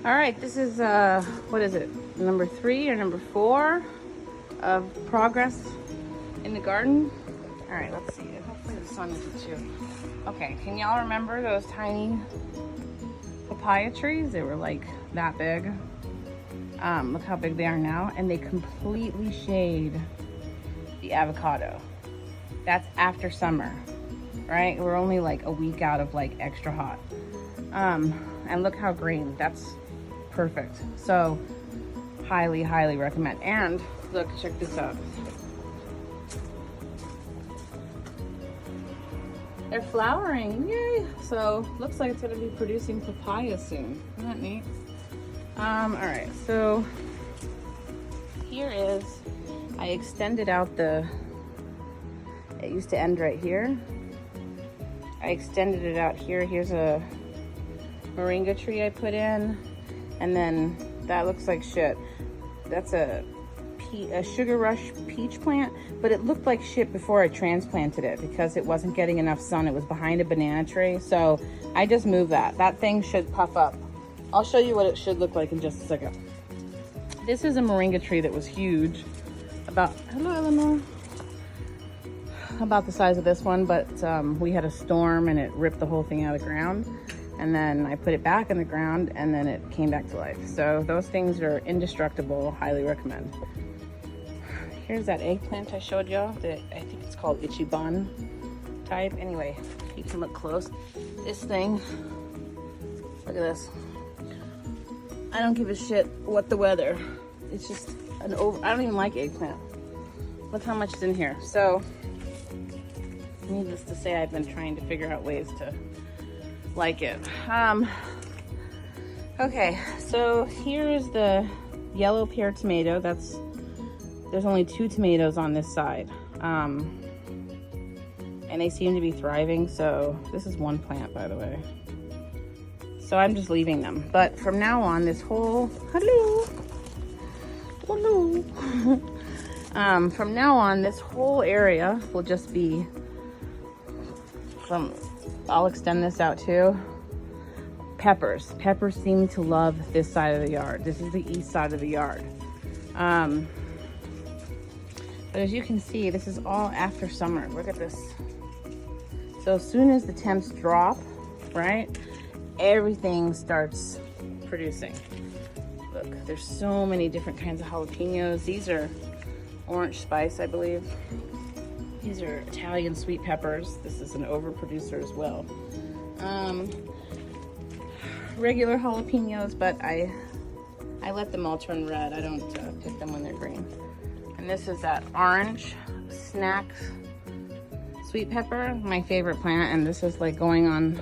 All right, this is, what is it? Number 3 or number 4 of progress in the garden. All right, let's see. Hopefully the sun isn't too. Okay, can y'all remember those tiny papaya trees? They were like that big. Look how big they are now. And they completely shade the avocado. That's after summer, right? We're only like a week out of like extra hot. And look how green. That's perfect. So highly, highly recommend. And look, check this out. They're flowering, yay! So looks like it's gonna be producing papaya soon. Isn't that neat? All right, so here is, I extended out the, it used to end right here. I extended it out here. Here's a moringa tree I put in, and then that looks like shit. That's a sugar rush peach plant, but it looked like shit before I transplanted it because it wasn't getting enough sun. It was behind a banana tree, so I just moved that. That thing should puff up. I'll show you what it should look like in just a second. This is a moringa tree that was huge, about, hello Eleanor, about the size of this one, but we had a storm and it ripped the whole thing out of the ground. And then I put it back in the ground and then it came back to life. So those things are indestructible, highly recommend. Here's that eggplant I showed y'all, that I think it's called Ichiban type. Anyway, you can look close. This thing, look at this. I don't give a shit what the weather. It's just an I don't even like eggplant. Look how much is in here. So, needless to say, I've been trying to figure out ways to like it. Okay, so here is the yellow pear tomato. There's only 2 tomatoes on this side. And they seem to be thriving. So this is one plant, by the way. So I'm just leaving them. But from now on, this whole, hello. From now on, this whole area will just be I'll extend this out too. Peppers. Peppers seem to love this side of the yard. This is the east side of the yard. But as you can see, this is all after summer. Look at this. So as soon as the temps drop, right, everything starts producing. Look, there's so many different kinds of jalapenos. These are orange spice, I believe. These are Italian sweet peppers. This is an overproducer as well. Regular jalapenos, but I let them all turn red. I don't pick them when they're green. And this is that orange snack sweet pepper, my favorite plant. And this is like going on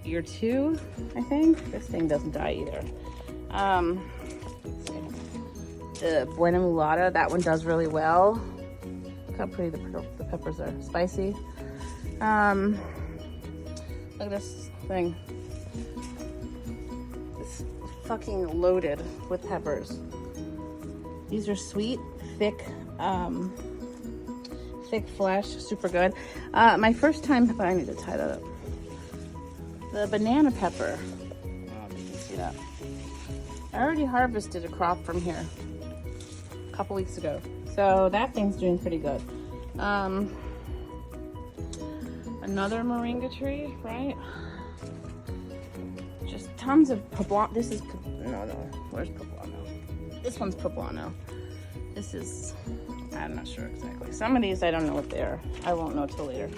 year 2, I think. This thing doesn't die either. The Buena Mulata, that one does really well. Look how pretty the peppers are. Spicy. Look at this thing. It's fucking loaded with peppers. These are sweet, thick flesh, super good. My first time, I need to tie that up. The banana pepper. I don't know if you can see that. I already harvested a crop from here a couple weeks ago. So that thing's doing pretty good. Another moringa tree, right? Just tons of poblano. This is, no, where's poblano? This one's poblano. This is, I'm not sure exactly. Some of these, I don't know what they are. I won't know till later.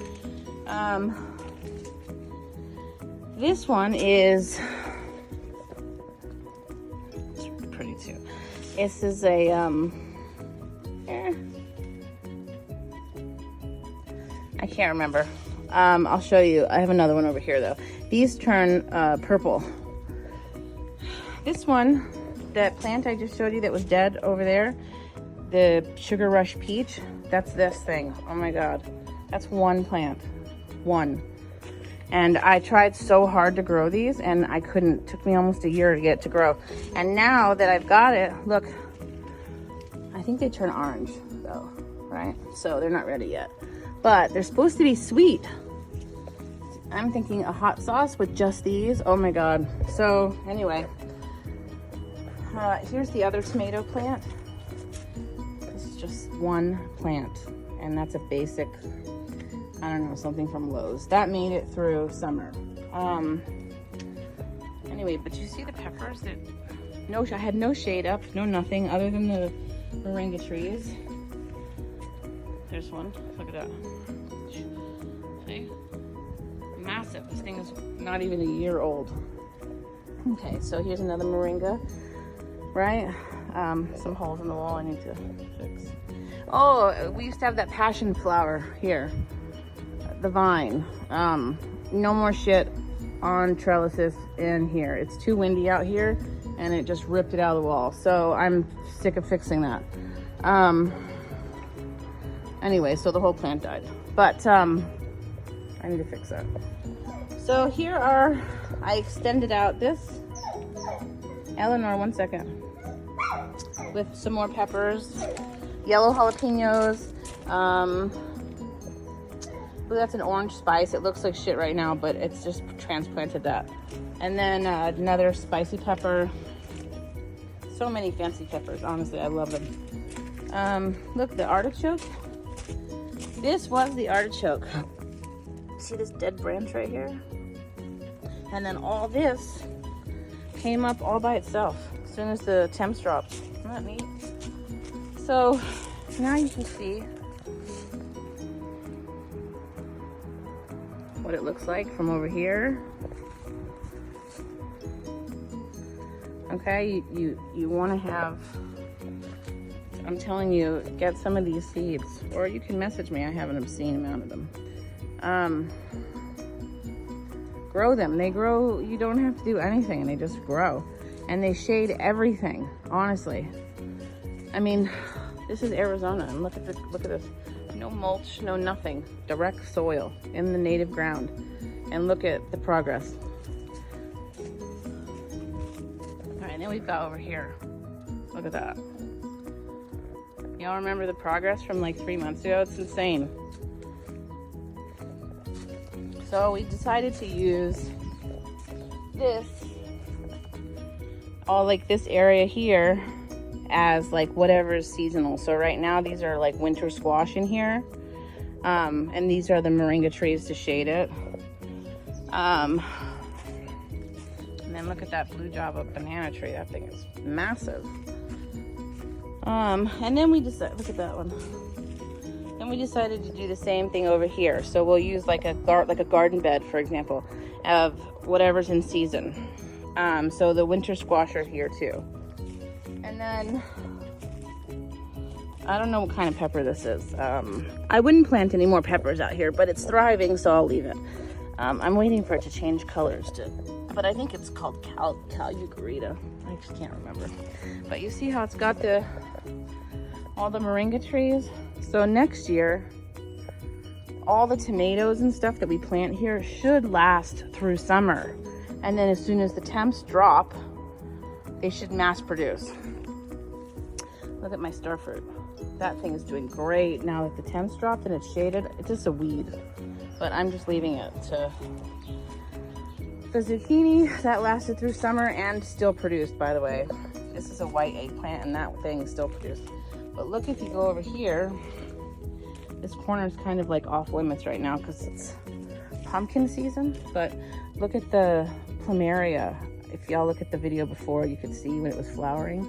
This one is, it's pretty too. This is a, I can't remember. I'll show you. I have another one over here though. These turn purple. This one, that plant I just showed you that was dead over there, the Sugar Rush Peach, that's this thing. Oh my God. That's one plant. One. And I tried so hard to grow these and I couldn't. It took me almost a year to get it to grow. And now that I've got it, look, I think they turn orange though, right? So they're not ready yet. But they're supposed to be sweet. I'm thinking a hot sauce with just these. Oh my God. So anyway, here's the other tomato plant. This is just one plant, and that's a basic, I don't know, something from Lowe's. That made it through summer. Anyway, but you see the peppers that, I had no shade up, no nothing other than the moringa trees. There's one, look at that. See? Massive, this thing is not even a year old. Okay, so here's another moringa, right? Some holes in the wall I need to fix. Oh, we used to have that passion flower here, the vine. No more shit on trellises in here. It's too windy out here and it just ripped it out of the wall. So I'm sick of fixing that. Anyway, so the whole plant died. But I need to fix that. So here are, I extended out this, Eleanor, 1 second, with some more peppers, yellow jalapenos. That's an orange spice. It looks like shit right now, but it's just transplanted that. And then another spicy pepper. So many fancy peppers, honestly, I love them. Look, the artichoke. This was the artichoke. See this dead branch right here? And then all this came up all by itself as soon as the temps dropped. Isn't that neat? So now you can see what it looks like from over here. Okay, you want to have, I'm telling you, get some of these seeds, or you can message me. I have an obscene amount of them. Grow them. They grow, you don't have to do anything, and they just grow. And they shade everything, honestly. I mean, this is Arizona, and look at this. No mulch, no nothing. Direct soil in the native ground. And look at the progress. All right, then we've got over here. Look at that. Y'all remember the progress from like 3 months ago? It's insane. So we decided to use this, all like this area here, as like whatever is seasonal. So right now these are like winter squash in here, and these are the moringa trees to shade it. And then look at that blue java banana tree. That thing is massive. And then we decided, look at that one. Then we decided to do the same thing over here. So we'll use like a garden bed, for example, of whatever's in season. So the winter squash are here too. And then, I don't know what kind of pepper this is. I wouldn't plant any more peppers out here, but it's thriving, so I'll leave it. I'm waiting for it to change colors, but I think it's called Calugarita. I just can't remember. But you see how it's got all the moringa trees? So next year, all the tomatoes and stuff that we plant here should last through summer. And then as soon as the temps drop, they should mass produce. Look at my star fruit. That thing is doing great now that the temps dropped and it's shaded. It's just a weed, but I'm just leaving it to the zucchini. That lasted through summer and still produced, by the way. This is a white eggplant and that thing still produced. But look, if you go over here, this corner is kind of like off limits right now because it's pumpkin season, but look at the plumeria. If y'all look at the video before, you could see when it was flowering.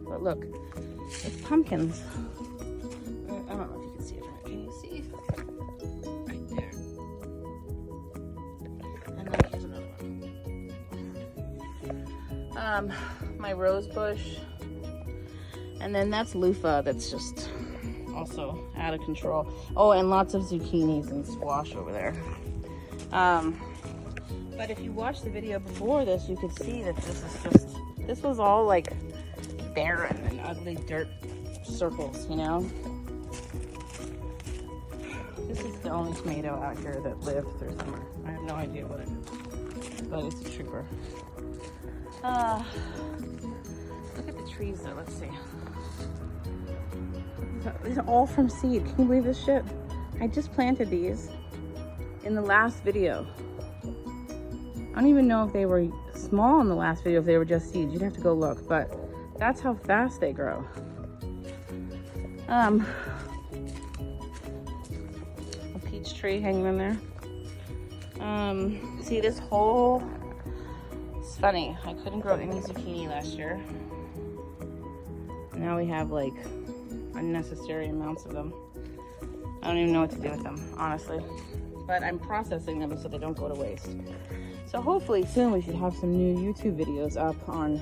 But look, it's pumpkins. I don't know if you can see it. Can you see? Right there. And then here's another one. My rose bush. And then that's loofah that's just also out of control. Oh, and lots of zucchinis and squash over there. But if you watched the video before this, you could see that this was all like barren and ugly dirt circles, you know? This is the only tomato out here that lived through summer. I have no idea what it is, but it's a trooper. Look at the trees though, let's see. These are all from seed. Can you believe this shit? I just planted these in the last video. I don't even know if they were small in the last video, if they were just seeds. You'd have to go look, but that's how fast they grow. A peach tree hanging in there. See this whole, it's funny, I couldn't grow any zucchini last year. Now we have like unnecessary amounts of them. I don't even know what to do with them, honestly. But I'm processing them so they don't go to waste. So hopefully soon we should have some new YouTube videos up on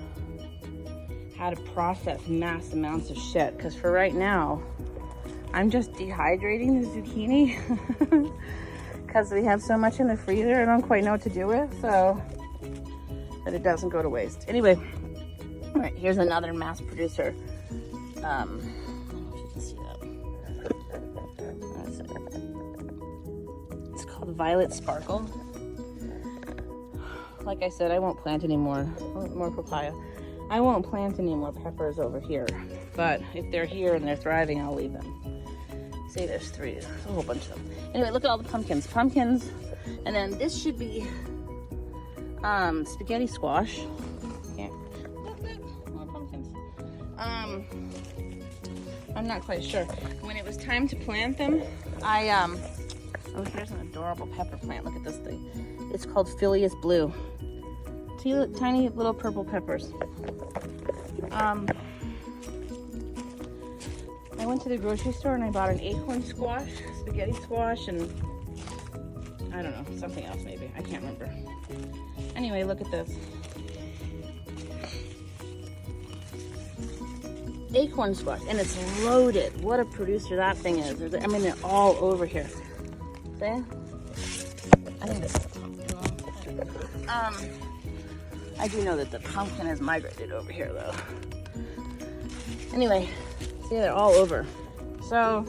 how to process mass amounts of shit. Because for right now, I'm just dehydrating the zucchini because we have so much in the freezer I don't quite know what to do with, so that it doesn't go to waste. Anyway, all right, here's another mass producer. I don't know if you can see that. It's called Violet Sparkle. Like I said, I won't plant any more papaya. I won't plant any more peppers over here, but if they're here and they're thriving, I'll leave them. See, there's 3, there's a whole bunch of them. Anyway, look at all the pumpkins. And then this should be spaghetti squash. Yeah. Look, more pumpkins. I'm not quite sure. When it was time to plant them, oh, here's an adorable pepper plant. Look at this thing. It's called Phileas Blue. Tiny little purple peppers. I went to the grocery store and I bought an acorn squash, spaghetti squash, and I don't know, something else maybe. I can't remember. Anyway, look at this. Acorn squash, and it's loaded. What a producer that thing is. I mean, they're all over here. See? I think this is I do know that the pumpkin has migrated over here though. Anyway, see, they're all over. So,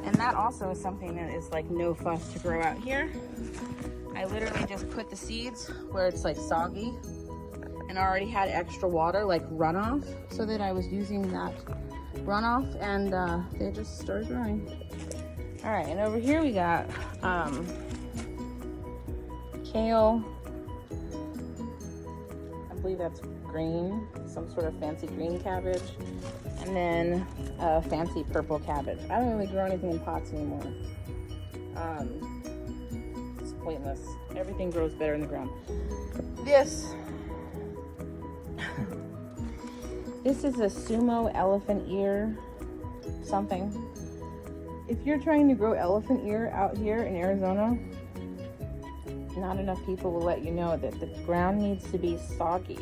and that also is something that is like no fuss to grow out here. I literally just put the seeds where it's like soggy and already had extra water, like runoff, so that I was using that runoff, and they just started growing. All right, and over here we got kale. I believe that's green, some sort of fancy green cabbage, and then fancy purple cabbage. I don't really grow anything in pots anymore. It's pointless. Everything grows better in the ground. This is a sumo elephant ear something. If you're trying to grow elephant ear out here in Arizona, not enough people will let you know that the ground needs to be soggy.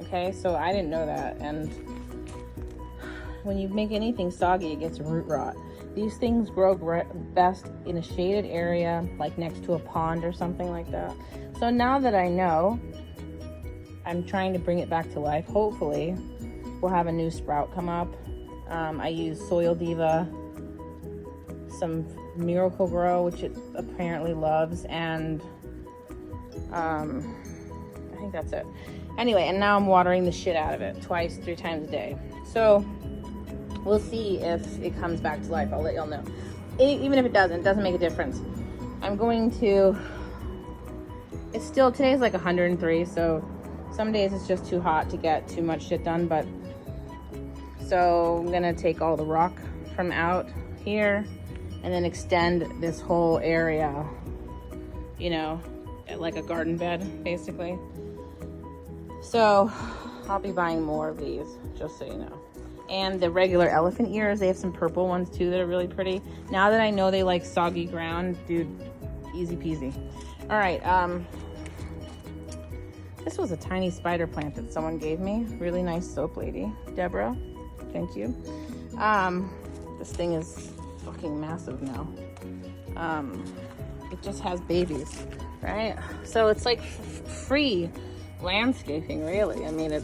Okay, so I didn't know that, and when you make anything soggy, it gets root rot. These things grow best in a shaded area, like next to a pond or something like that. So now that I know, I'm trying to bring it back to life. Hopefully, we'll have a new sprout come up. I use Soil Diva, some Miracle Grow, which it apparently loves, and I think that's it. Anyway, and now I'm watering the shit out of it 2-3 times a day. So we'll see if it comes back to life. I'll let y'all know. Even if it doesn't make a difference. I'm going to, it's still, today's like 103, so some days it's just too hot to get too much shit done, but so I'm gonna take all the rock from out here and then extend this whole area, you know, like a garden bed, basically. So I'll be buying more of these, just so you know. And the regular elephant ears, they have some purple ones too that are really pretty. Now that I know they like soggy ground, dude, easy peasy. All right, this was a tiny spider plant that someone gave me. Really nice soap lady, Deborah, thank you. This thing is fucking massive now. It just has babies, right? So it's like free landscaping, really. I mean, it,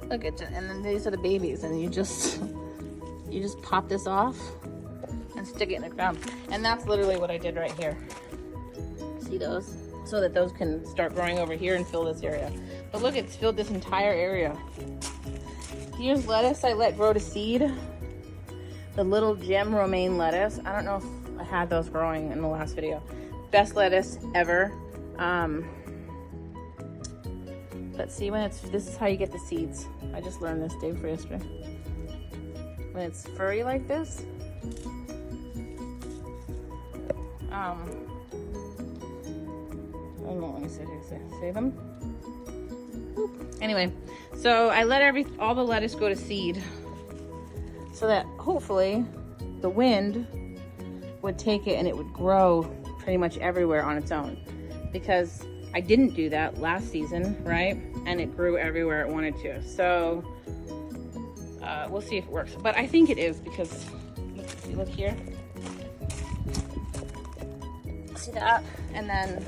look at it, and then these are the babies, and you just pop this off and stick it in the ground. And that's literally what I did right here. See those? So that those can start growing over here and fill this area. But look, it's filled this entire area. Here's lettuce I let grow to seed. the little gem romaine lettuce. I don't know if I had those growing in the last video. Best lettuce ever. But see, when this is how you get the seeds. I just learned this day before yesterday. When it's furry like this, I don't know, let me save them. Anyway, so I let all the lettuce go to seed so that hopefully the wind would take it and it would grow pretty much everywhere on its own, because I didn't do that last season, right? And it grew everywhere it wanted to. So we'll see if it works, but I think it is, because if you look here, see that, and then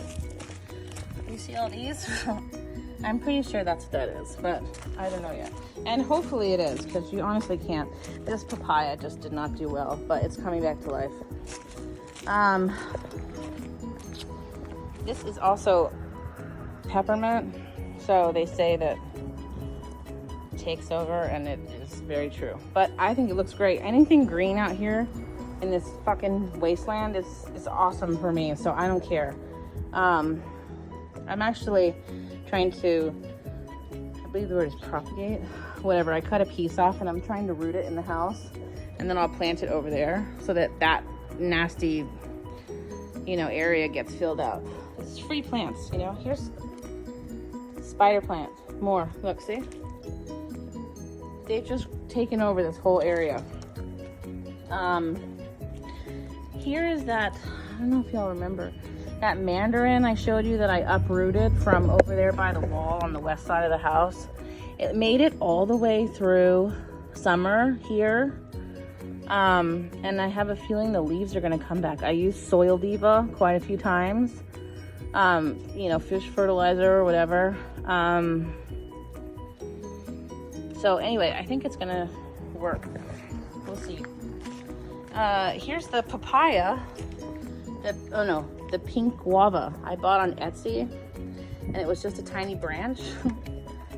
you see all these. I'm pretty sure that's what that is, but I don't know yet. And hopefully it is, because you honestly can't. This papaya just did not do well, but it's coming back to life. This is also peppermint, so they say that it takes over, and it is very true. But I think it looks great. Anything green out here in this fucking wasteland is awesome for me, so I don't care. I'm actually trying to, I believe the word is propagate, whatever. I cut a piece off and I'm trying to root it in the house, and then I'll plant it over there so that that nasty, you know, area gets filled out. This is free plants, you know. Here's spider plant, more, look, see? They've just taken over this whole area. Here is that, I don't know if y'all remember, that mandarin I showed you that I uprooted from over there by the wall on the west side of the house. It made it all the way through summer here. And I have a feeling the leaves are gonna come back. I used Soil Diva quite a few times. You know, fish fertilizer or whatever. So anyway, I think it's gonna work. We'll see. Here's the papaya. The pink guava I bought on Etsy, and it was just a tiny branch.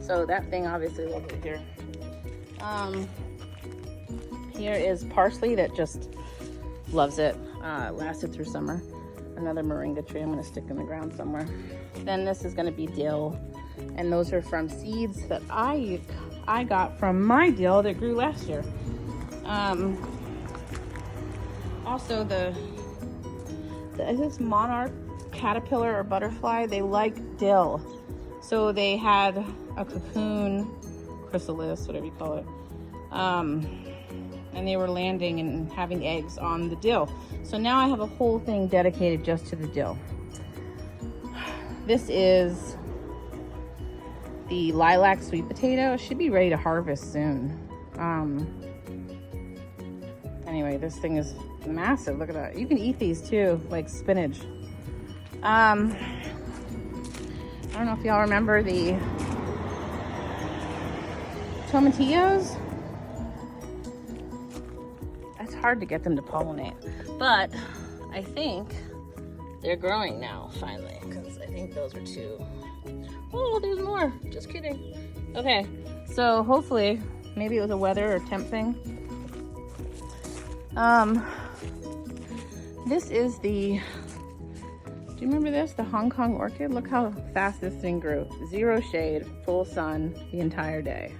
So that thing obviously loves it here. Here is parsley that just loves it. Lasted through summer. Another moringa tree I'm gonna stick in the ground somewhere. Then this is gonna be dill, and those are from seeds that I got from my dill that grew last year. Also is this monarch caterpillar or butterfly, they like dill. So they had a cocoon, chrysalis, whatever you call it. And they were landing and having eggs on the dill. So now I have a whole thing dedicated just to the dill. This is the lilac sweet potato. It should be ready to harvest soon. Anyway, this thing is massive. Look at that. You can eat these too, like spinach. I don't know if y'all remember the tomatillos. It's hard to get them to pollinate, but I think they're growing now finally, because I think those are two. Oh, there's more. Just kidding. Okay, so hopefully, maybe it was a weather or temp thing. This is the, do you remember this? The Hong Kong orchid? Look how fast this thing grew. Zero shade, full sun the entire day.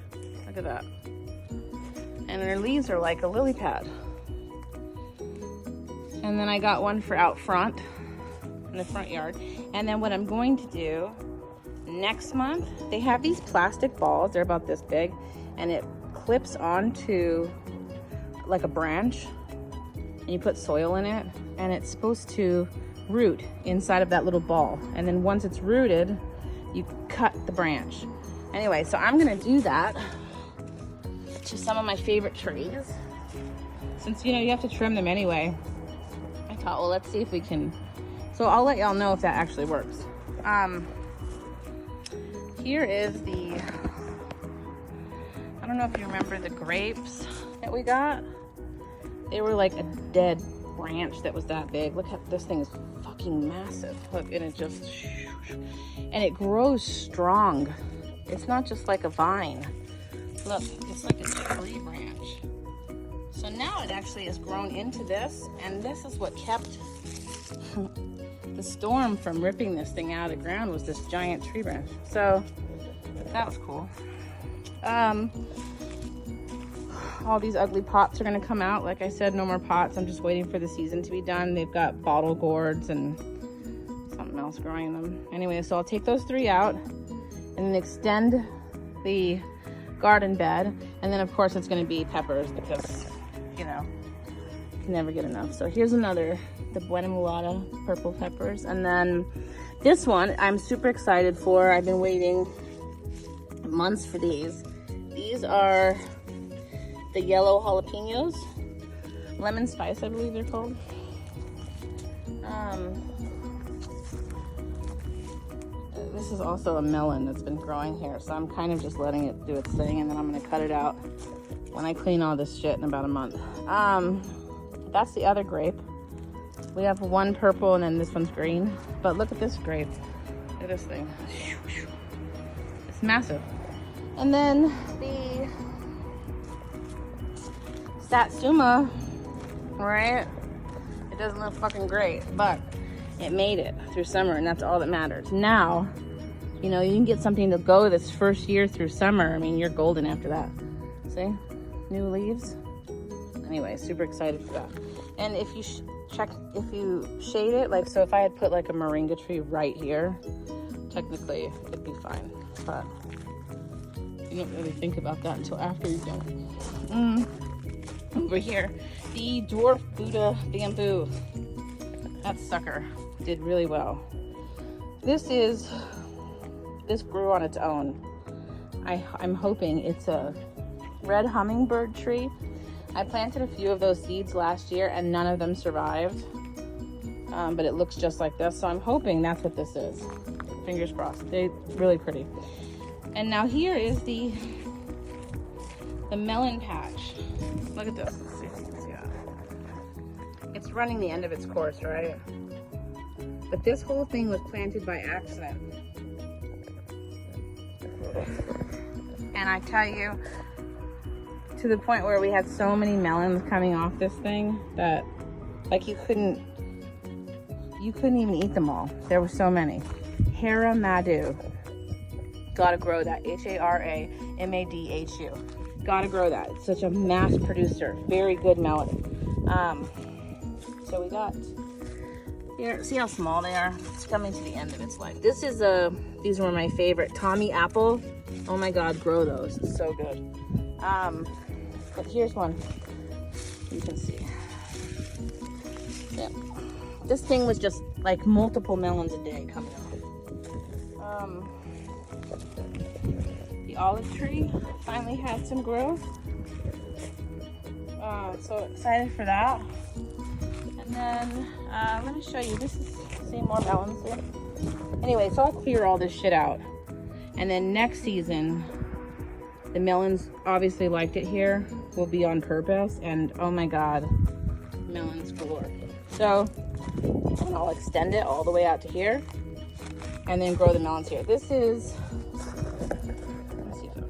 Look at that. And their leaves are like a lily pad. And then I got one for out front, in the front yard. And then what I'm going to do next month, they have these plastic balls, they're about this big, and it clips onto like a branch, and you put soil in it, and it's supposed to root inside of that little ball. And then once it's rooted, you cut the branch. Anyway, so I'm gonna do that to some of my favorite trees. Since, you know, you have to trim them anyway, I thought, well, let's see if we can. So I'll let y'all know if that actually works. Here is the, I don't know if you remember the grapes that we got. They were like a dead branch that was that big. Look at this thing, is fucking massive. Look, and it just, and it grows strong. It's not just like a vine. Look, it's like a tree branch. So now it actually has grown into this, and this is what kept the storm from ripping this thing out of the ground, was this giant tree branch. So that was cool. All these ugly pots are gonna come out. Like I said, no more pots. I'm just waiting for the season to be done. They've got bottle gourds and something else growing in them. Anyway, so I'll take those 3 out and then extend the garden bed. And then of course it's gonna be peppers because, you know, you can never get enough. So here's another, the Buena Mulata purple peppers. And then this one I'm super excited for. I've been waiting months for these. These are the yellow jalapenos, lemon spice, I believe they're called. This is also a melon that's been growing here, so I'm kind of just letting it do its thing, and then I'm gonna cut it out when I clean all this shit in about a month. That's the other grape. We have one purple and then this one's green, but look at this grape. Look at this thing. It's massive. And then the Satsuma, right? It doesn't look fucking great, but it made it through summer, and that's all that matters. Now, you know, you can get something to go this first year through summer. I mean, you're golden after that. See? New leaves. Anyway, super excited for that. And if you if you shade it, like, so if I had put like a moringa tree right here, technically it'd be fine, but you don't really think about that until after you've done it. Over here, the dwarf Buddha bamboo. That sucker did really well. This grew on its own. I'm hoping it's a red hummingbird tree. I planted a few of those seeds last year and none of them survived. But it looks just like this, so I'm hoping that's what this is. Fingers crossed. They're really pretty. And now here is the melon patch. Look at this. Let's see if you can see that. It's running the end of its course, right? But this whole thing was planted by accident. And I tell you, to the point where we had so many melons coming off this thing that, like, you couldn't even eat them all. There were so many. Haramadu. Gotta grow that. H-A-R-A-M-A-D-H-U. Gotta grow that. It's such a mass producer. Very good melon. So we got here. See how small they are? It's coming to the end of its life. This is these were my favorite. Tommy apple. Oh my God, grow those. It's so good. But here's one. You can see. Yeah. This thing was just like multiple melons a day coming off. The olive tree finally had some growth. So excited for that. And then let me show you. This is, see, more melons here. Anyway, so I'll clear all this shit out. And then next season, the melons obviously liked it here. Will be on purpose, and oh my God, melons galore. So I'll extend it all the way out to here, and then grow the melons here. This is, let me see if I can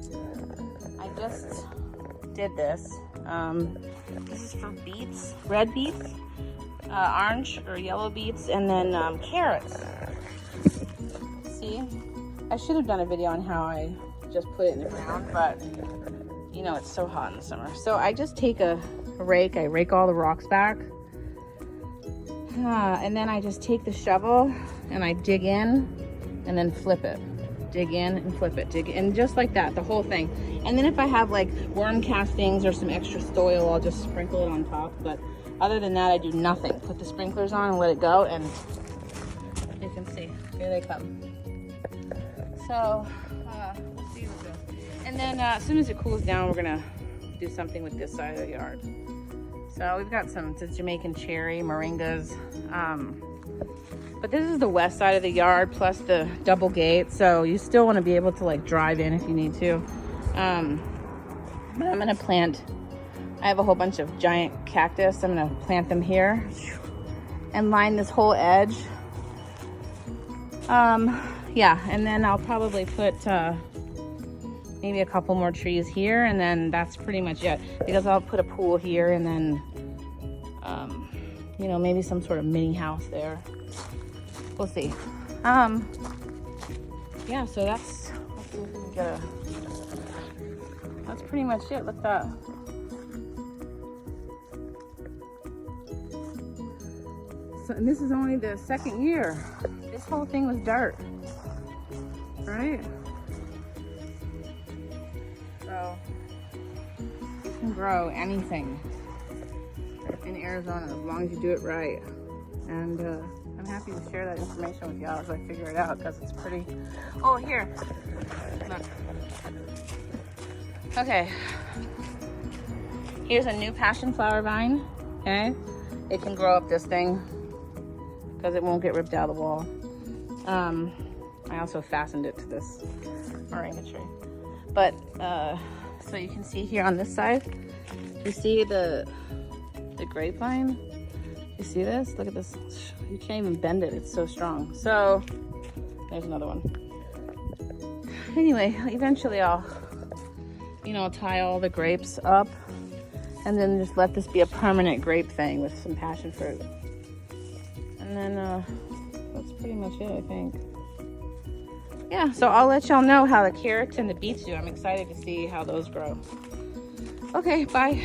see this. I just did this. This is for beets, red beets, orange or yellow beets, and then carrots. See, I should have done a video on how I just put it in the ground, but you know, it's so hot in the summer. So I just take a rake, I rake all the rocks back, and then I just take the shovel and I dig in and then flip it. Dig in and flip it, dig in, just like that, the whole thing. And then if I have like worm castings or some extra soil, I'll just sprinkle it on top. But other than that, I do nothing. Put the sprinklers on and let it go, and you can see, here they come. So we'll see what goes. And then as soon as it cools down, we're gonna do something with this side of the yard. So we've got some Jamaican cherry, moringas. But this is the west side of the yard plus the double gate, so you still want to be able to like drive in if you need to. But I'm gonna plant, I have a whole bunch of giant cactus. I'm gonna plant them here and line this whole edge. Yeah, and then I'll probably put maybe a couple more trees here, and then that's pretty much it. Because I'll put a pool here, and then, you know, maybe some sort of mini house there. We'll see. Yeah, so that's pretty much it. Look at that. So, and this is only the second year. This whole thing was dirt, right? So you can grow anything in Arizona as long as you do it right. And I'm happy to share that information with y'all as I figure it out, because it's pretty. Oh, here. Look. Okay. Here's a new passion flower vine. Okay. It can grow up this thing because it won't get ripped out of the wall. I also fastened it to this moringa tree. But so you can see here on this side, you see the grapevine. You see this? Look at this. You can't even bend it. It's so strong. So there's another one. Anyway, eventually I'll, you know, tie all the grapes up and then just let this be a permanent grape thing with some passion fruit. And then that's pretty much it, I think. Yeah, so I'll let y'all know how the carrots and the beets do. I'm excited to see how those grow. Okay, bye.